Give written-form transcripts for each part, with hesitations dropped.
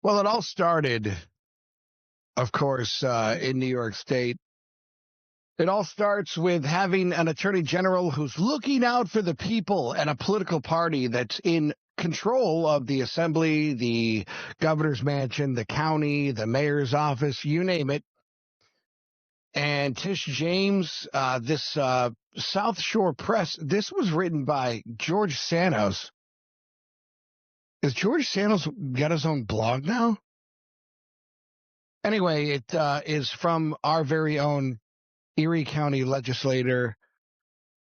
Well, it all started, of course, in New York State. It all starts with having an attorney general who's looking out for the people and a political party that's in control of the assembly, the governor's mansion, the county, the mayor's office, you name it. And Tish James, this South Shore Press, this was written by George Santos. Is George Santos got his own blog now? Anyway, it is from our very own Erie County legislator,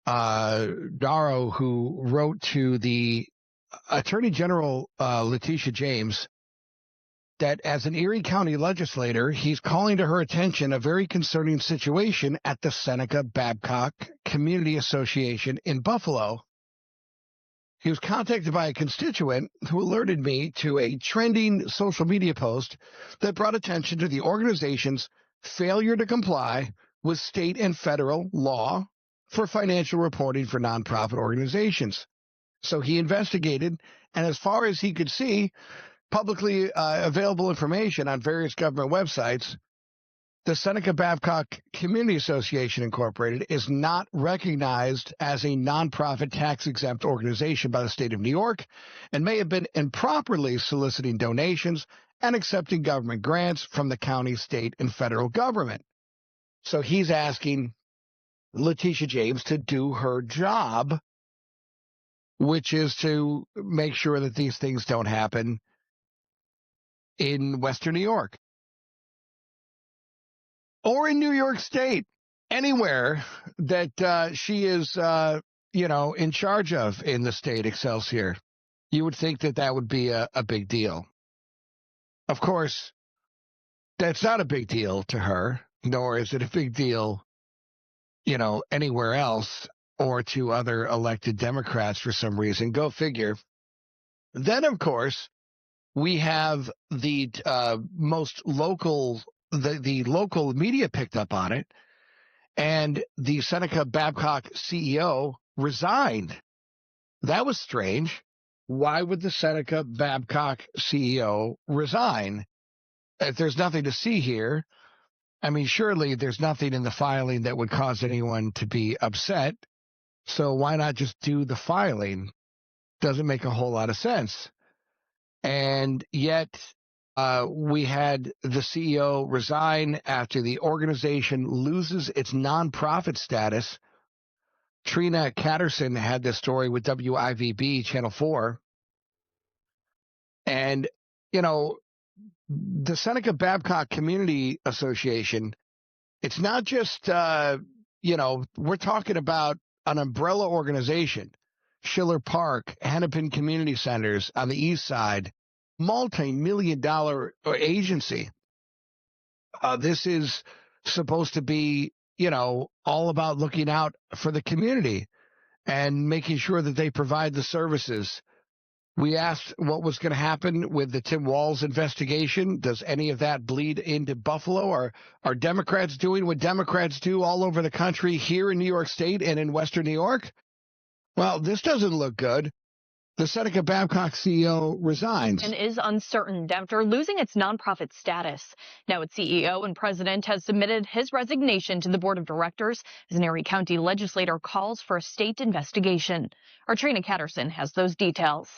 Darrow, who wrote to the Attorney General, Letitia James, that as an Erie County legislator, he's calling to her attention a very concerning situation at the Seneca Babcock Community Association in Buffalo. He was contacted by a constituent who alerted me to a trending social media post that brought attention to the organization's failure to comply with state and federal law for financial reporting for nonprofit organizations. So he investigated, and as far as he could see, publicly available information on various government websites, the Seneca Babcock Community Association Incorporated is not recognized as a nonprofit tax-exempt organization by the state of New York and may have been improperly soliciting donations and accepting government grants from the county, state, and federal government. So he's asking Letitia James to do her job, which is to make sure that these things don't happen in Western New York or in New York State, anywhere that she is, in charge of in the state, Excelsior. You would think that that would be a big deal. Of course, that's not a big deal to her, nor is it a big deal, anywhere else or to other elected Democrats for some reason. Go figure. Then, of course, we have the the local media picked up on it, and the Seneca Babcock CEO resigned. That was strange. Why would the Seneca Babcock CEO resign? If there's nothing to see here, I mean, surely there's nothing in the filing that would cause anyone to be upset. So why not just do the filing? Doesn't make a whole lot of sense. And yet we had the CEO resign after the organization loses its nonprofit status. Trina Catterson had this story with WIVB Channel 4. And, the Seneca Babcock Community Association, it's not just, we're talking about an umbrella organization. Schiller Park, Hennepin Community Centers on the east side, multi-million-dollar agency. This is supposed to be, all about looking out for the community and making sure that they provide the services. We asked what was going to happen with the Tim Walz investigation. Does any of that bleed into Buffalo? Are Democrats doing what Democrats do all over the country here in New York State and in Western New York? Well, this doesn't look good. The Seneca Babcock CEO resigns. And is uncertain after losing its nonprofit status. Now its CEO and president has submitted his resignation to the board of directors as an Erie County legislator calls for a state investigation. Our Trina Catterson has those details.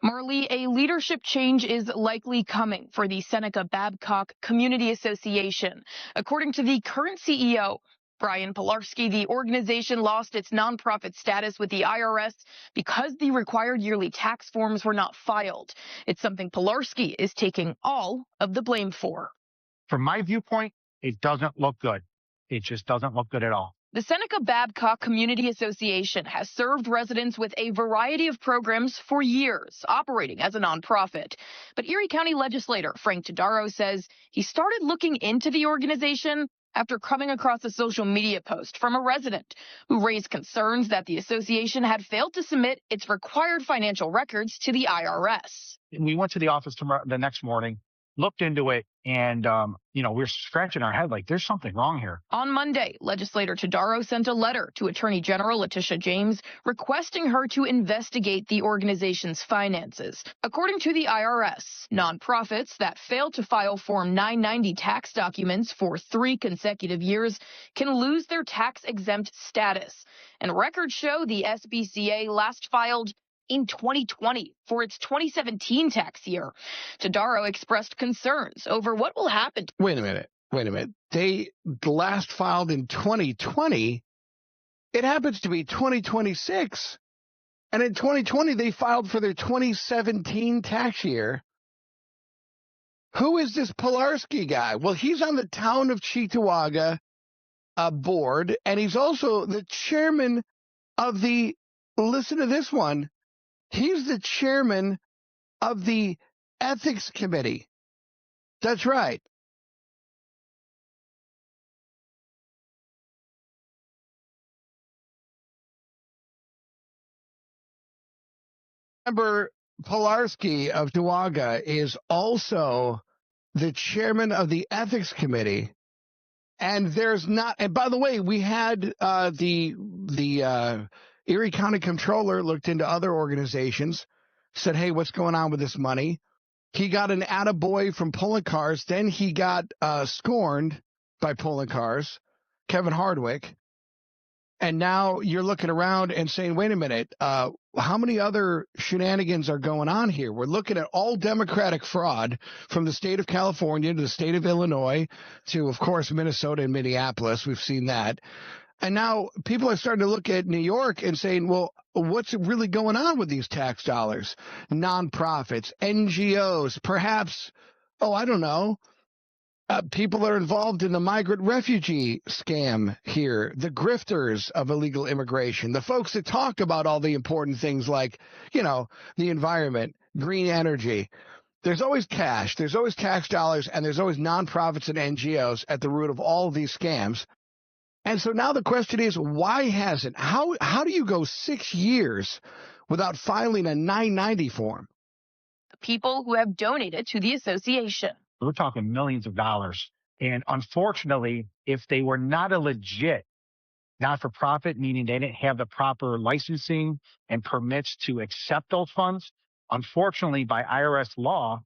Marley, a leadership change is likely coming for the Seneca Babcock Community Association. According to the current CEO, Brian Pilarski, the organization lost its nonprofit status with the IRS because the required yearly tax forms were not filed. It's something Pilarski is taking all of the blame for. From my viewpoint, it doesn't look good. It just doesn't look good at all. The Seneca Babcock Community Association has served residents with a variety of programs for years, operating as a nonprofit. But Erie County legislator Frank Todaro says he started looking into the organization after coming across a social media post from a resident who raised concerns that the association had failed to submit its required financial records to the IRS. We went to the office the next morning, looked into it, and, we're scratching our head like there's something wrong here. On Monday, legislator Todaro sent a letter to Attorney General Letitia James requesting her to investigate the organization's finances. According to the IRS, nonprofits that fail to file Form 990 tax documents for 3 consecutive years can lose their tax-exempt status. And records show the SBCA last filed in 2020 for its 2017 tax year. Todaro expressed concerns over what will happen. Wait a minute. They last filed in 2020. It happens to be 2026. And in 2020, they filed for their 2017 tax year. Who is this Pilarski guy? Well, he's on the town of Cheektowaga board, and he's also the chairman of the, listen to this one, he's the chairman of the ethics committee. That's right. Member Pilarski of Cheektowaga is also the chairman of the ethics committee. And there's not, and by the way, we had the Erie County Comptroller looked into other organizations, said, hey, what's going on with this money? He got an attaboy from Pulling Cars. Then he got scorned by Pulling Cars, Kevin Hardwick. And now you're looking around and saying, wait a minute, how many other shenanigans are going on here? We're looking at all Democratic fraud from the state of California to the state of Illinois to, of course, Minnesota and Minneapolis. We've seen that. And now people are starting to look at New York and saying, well, what's really going on with these tax dollars? Nonprofits, NGOs, perhaps, I don't know. People are involved in the migrant refugee scam here, the grifters of illegal immigration, the folks that talk about all the important things like, the environment, green energy. There's always cash, there's always tax dollars, and there's always nonprofits and NGOs at the root of all of these scams. And so now the question is, why hasn't? How do you go 6 years without filing a 990 form? People who have donated to the association. We're talking millions of dollars. And unfortunately, if they were not a legit not-for-profit, meaning they didn't have the proper licensing and permits to accept those funds, unfortunately, by IRS law,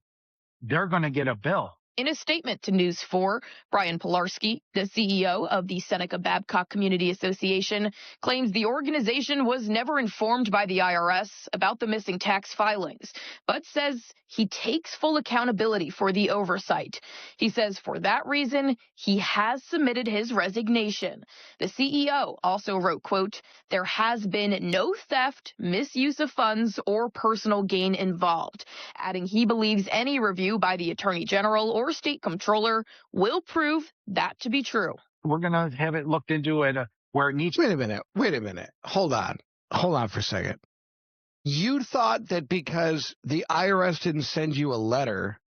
they're going to get a bill. In a statement to News 4, Brian Pilarski, the CEO of the Seneca Babcock Community Association, claims the organization was never informed by the IRS about the missing tax filings, but says he takes full accountability for the oversight. He says for that reason, he has submitted his resignation. The CEO also wrote, quote, there has been no theft, misuse of funds, or personal gain involved, adding he believes any review by the Attorney General or State Comptroller will prove that to be true. We're going to have it looked into it where it needs. Wait a minute. Hold on for a second. You thought that because the IRS didn't send you a letter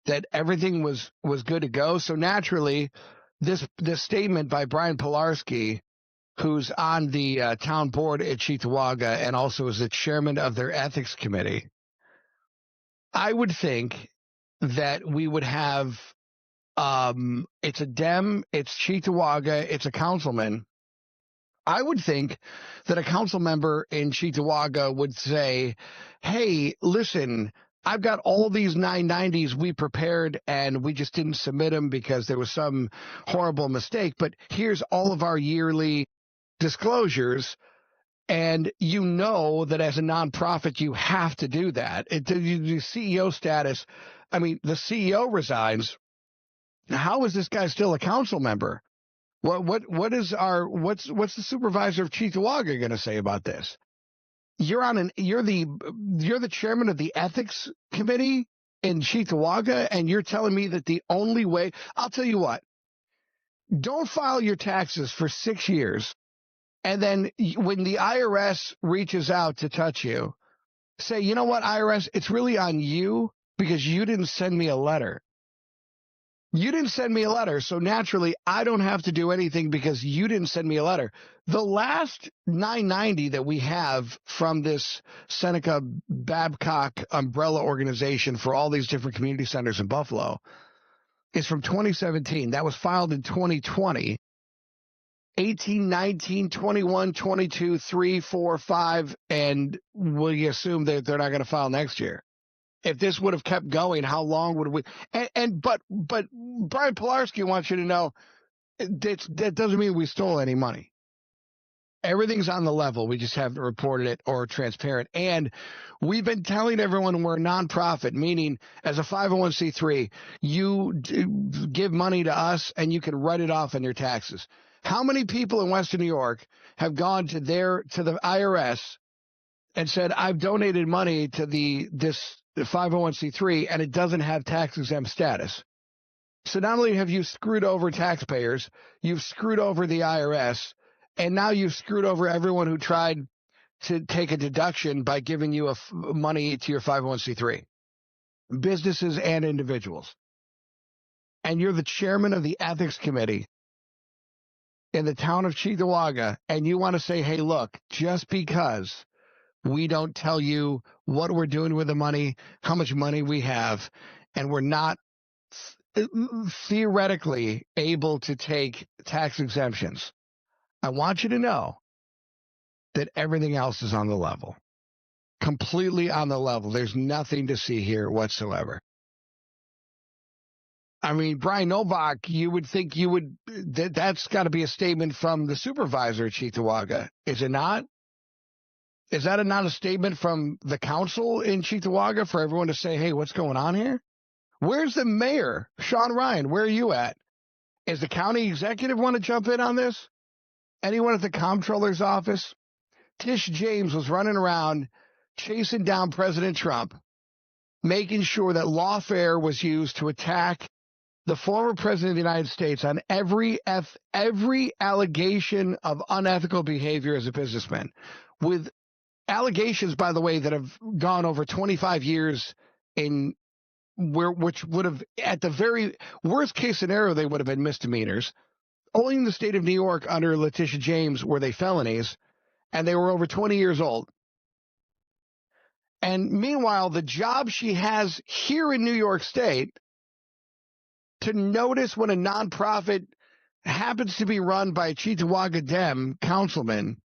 that everything was good to go. So naturally, this statement by Brian Pilarski, who's on the town board at Cheektowaga and also is the chairman of their ethics committee, I would think that we would have, it's a Dem, it's Cheektowaga, it's a councilman. I would think that a council member in Cheektowaga would say, hey, listen, I've got all these 990s we prepared and we just didn't submit them because there was some horrible mistake. But here's all of our yearly disclosures. And you know that as a nonprofit, you have to do that. The CEO status, I mean, the CEO resigns. How is this guy still a council member? What's the supervisor of Cheektowaga going to say about this? You're the chairman of the ethics committee in Cheektowaga, and you're telling me that the only way, I'll tell you what, don't file your taxes for 6 years. And then when the IRS reaches out to touch you, say, you know what, IRS, it's really on you because you didn't send me a letter. You didn't send me a letter, so naturally I don't have to do anything because you didn't send me a letter. The last 990 that we have from this Seneca Babcock umbrella organization for all these different community centers in Buffalo is from 2017. That was filed in 2020. 18, 19, 21, 22, 3, 4, 5, and we assume that they're not going to file next year. If this would have kept going, how long would we? But Brian Pilarski wants you to know that doesn't mean we stole any money. Everything's on the level. We just haven't reported it or transparent. And we've been telling everyone we're a nonprofit, meaning as a 501c3, you give money to us and you can write it off on your taxes. How many people in Western New York have gone to the IRS and said, I've donated money to this 501c3 and it doesn't have tax-exempt status? So not only have you screwed over taxpayers, you've screwed over the IRS, and now you've screwed over everyone who tried to take a deduction by giving you money to your 501c3, businesses and individuals. And you're the chairman of the ethics committee in the town of Cheektowaga, and you want to say, hey, look, just because we don't tell you what we're doing with the money, how much money we have, and we're not theoretically able to take tax exemptions, I want you to know that everything else is on the level, completely on the level. There's nothing to see here whatsoever. I mean, Brian Novak, you would think that's got to be a statement from the supervisor at Cheektowaga, is it not? Is that not a statement from the council in Cheektowaga for everyone to say, hey, what's going on here? Where's the mayor? Sean Ryan, where are you at? Is the county executive want to jump in on this? Anyone at the comptroller's office? Tish James was running around chasing down President Trump, making sure that lawfare was used to attack the former president of the United States on every allegation of unethical behavior as a businessman, with allegations, by the way, that have gone over 25 years which would have, at the very worst case scenario, they would have been misdemeanors. Only in the state of New York under Letitia James were they felonies, and they were over 20 years old. And meanwhile, the job she has here in New York State to notice when a nonprofit happens to be run by a Cheektowaga Dem councilman,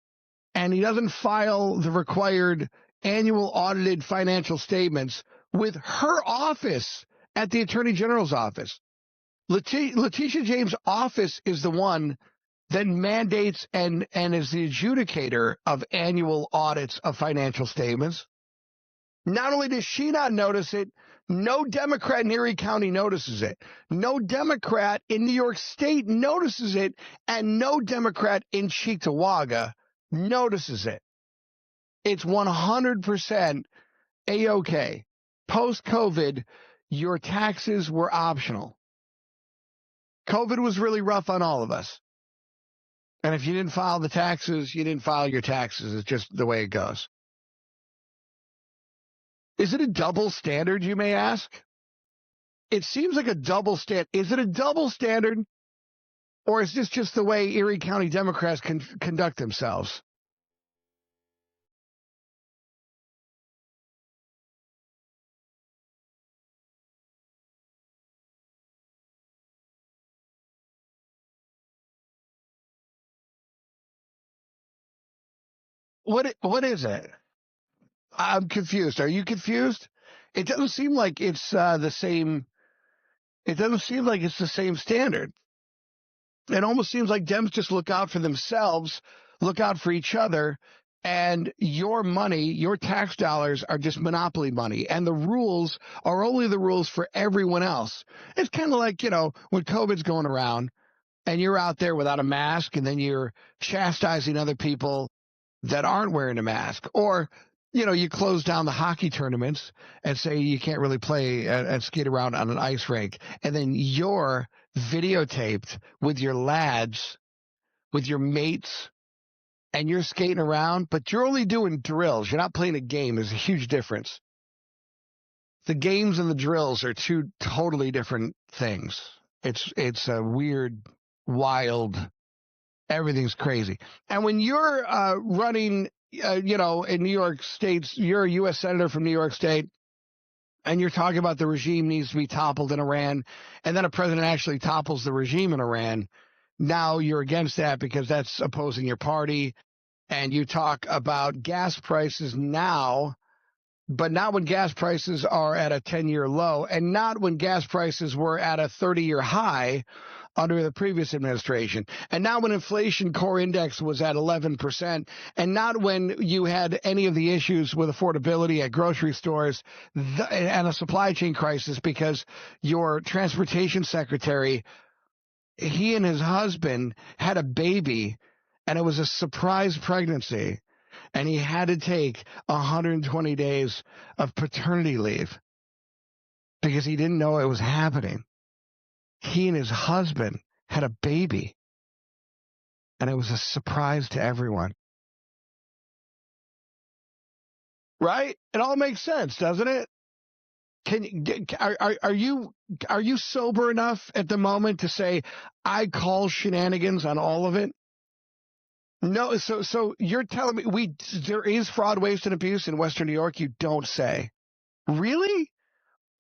and he doesn't file the required annual audited financial statements with her office at the Attorney General's office. Letitia James' office is the one that mandates and is the adjudicator of annual audits of financial statements. Not only does she not notice it, no Democrat in Erie County notices it. No Democrat in New York State notices it, and no Democrat in Cheektowaga notices it. It's 100% A-OK. Post-COVID, your taxes were optional. COVID was really rough on all of us. And if you didn't file the taxes, you didn't file your taxes. It's just the way it goes. Is it a double standard, you may ask? It seems like a double standard. Is it a double standard, or is this just the way Erie County Democrats conduct themselves? What is it? I'm confused. Are you confused? It doesn't seem like it's the same. It doesn't seem like it's the same standard. It almost seems like Dems just look out for themselves, look out for each other, and your money, your tax dollars are just monopoly money, and the rules are only the rules for everyone else. It's kind of like, when COVID's going around and you're out there without a mask, and then you're chastising other people that aren't wearing a mask, or you close down the hockey tournaments and say you can't really play and skate around on an ice rink. And then you're videotaped with your lads, with your mates, and you're skating around, but you're only doing drills. You're not playing a game. There's a huge difference. The games and the drills are two totally different things. It's a weird, wild, everything's crazy. And when you're running, in New York State, you're a U.S. Senator from New York State, and you're talking about the regime needs to be toppled in Iran, and then a president actually topples the regime in Iran, now you're against that because that's opposing your party. And you talk about gas prices now, but not when gas prices are at a 10-year low, and not when gas prices were at a 30-year high under the previous administration, and not when inflation core index was at 11%, and not when you had any of the issues with affordability at grocery stores and a supply chain crisis because your transportation secretary, he and his husband had a baby, and it was a surprise pregnancy, and he had to take 120 days of paternity leave because he didn't know it was happening. He and his husband had a baby, and it was a surprise to everyone. Right? It all makes sense, doesn't it? Are you sober enough at the moment to say I call shenanigans on all of it? No. So you're telling me there is fraud, waste, and abuse in Western New York? You don't say. Really?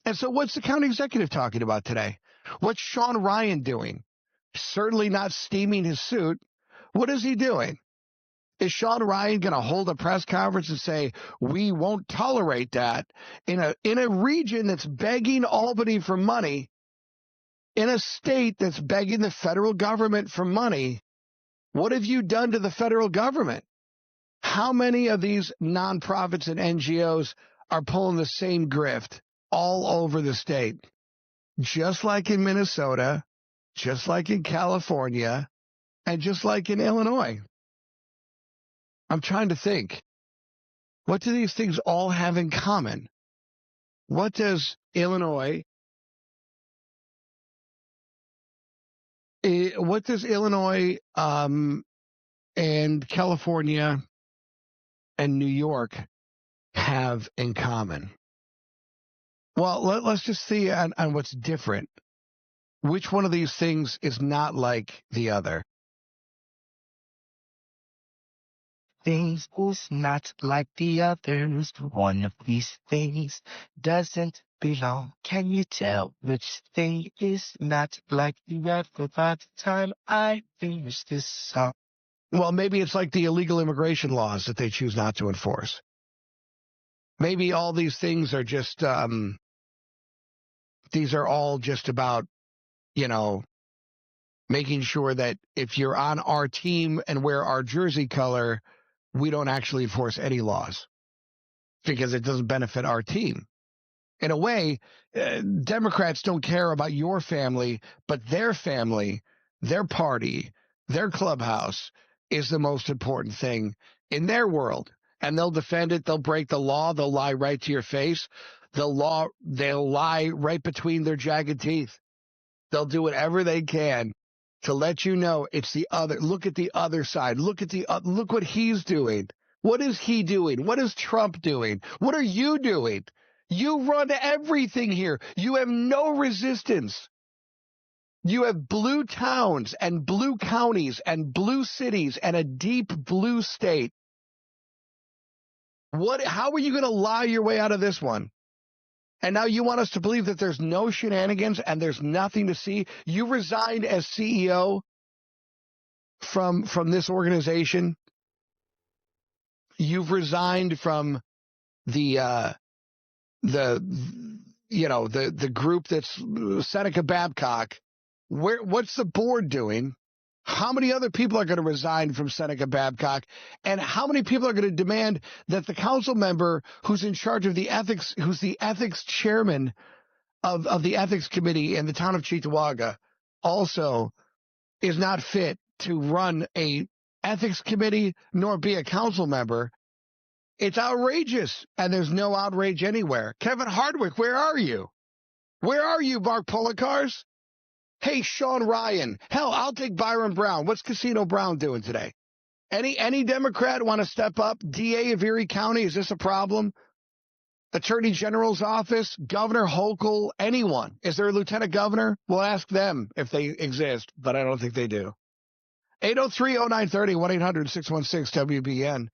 And so what's the county executive talking about today? What's Sean Ryan doing? Certainly not steaming his suit. What is he doing? Is Sean Ryan going to hold a press conference and say, we won't tolerate that in a region that's begging Albany for money, in a state that's begging the federal government for money? What have you done to the federal government? How many of these nonprofits and NGOs are pulling the same grift all over the state? Just like in Minnesota, just like in California, and just like in Illinois. I'm trying to think. What do these things all have in common? What does Illinois and California and New York have in common? Well, let's just see on what's different. Which one of these things is not like the other? Things is not like the others. One of these things doesn't belong. Can you tell which thing is not like the other by the time I finish this song? Well, maybe it's like the illegal immigration laws that they choose not to enforce. Maybe all these things are just, these are all just about, making sure that if you're on our team and wear our jersey color, we don't actually enforce any laws because it doesn't benefit our team. In a way, Democrats don't care about your family, but their family, their party, their clubhouse is the most important thing in their world. And they'll defend it. They'll break the law. They'll lie right to your face. They'll lie right between their jagged teeth. They'll do whatever they can to let you know it's the other. Look at the other side. Look what he's doing. What is he doing? What is Trump doing? What are you doing? You run everything here. You have no resistance. You have blue towns and blue counties and blue cities and a deep blue state. How are you going to lie your way out of this one? And now you want us to believe that there's no shenanigans and there's nothing to see? You resigned as CEO from this organization. You've resigned from the group that's Seneca Babcock. What's the board doing? How many other people are going to resign from Seneca Babcock? And how many people are going to demand that the council member who's in charge of the ethics, who's the ethics chairman of the ethics committee in the town of Cheektowaga, also is not fit to run a ethics committee nor be a council member? It's outrageous, and there's no outrage anywhere. Kevin Hardwick, where are you? Where are you, Mark Policars? Hey, Sean Ryan. Hell, I'll take Byron Brown. What's Casino Brown doing today? Any Democrat want to step up? DA of Erie County, is this a problem? Attorney General's office, Governor Hochul, anyone. Is there a lieutenant governor? We'll ask them if they exist, but I don't think they do. 803-0930, 1-800-616-WBEN.